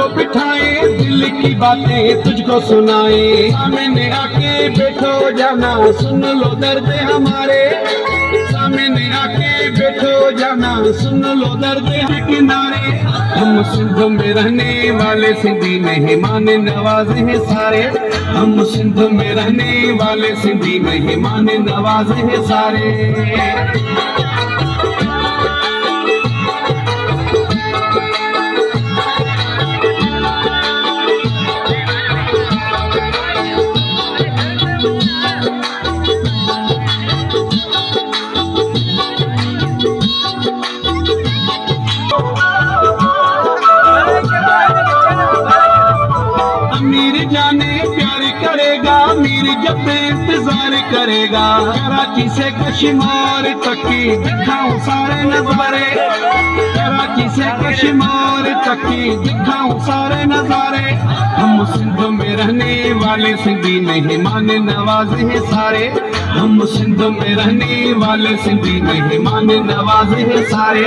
को बिठाए, दिल की बातें तुझको सुनाए। सामने आके बैठो जाना, सुन लो दर्द हमारे। सामने आके बैठो जाना, सुन लो दर्द किनारे। हम सिंध में रहने वाले सिंधी मेहमान नवाज हैं सारे। हम सिंध में रहने वाले सिंधी मेहमान नवाज हैं सारे। अमीर जाने प्यार करेगा, मीर जब इंतजार करेगा। कराची से कश्मीर तक की दिखाऊं सारे नजारे। कराची से कश्मीर तक की दिखाऊं सारे नजारे। हम सिंध में रहने वाले सिंधी मेहमान नवाज हैं सारे। हम सिंध में रहने वाले सिंधी मेहमान नवाज हैं सारे।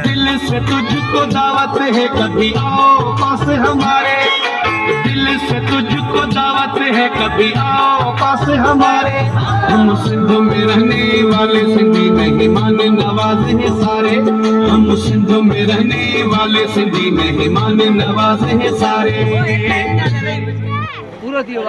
दिल से तुझको दावत है, कभी आओ पास हमारे। दिल से तुझको दावत है, कभी आओ पास हमारे। हम सिंध में रहने वाले सिंधी मेहमान नवाज हैं सारे। हम सिंध में रहने वाले सिंधी मेहमान नवाज हैं सारे। पूरा दियो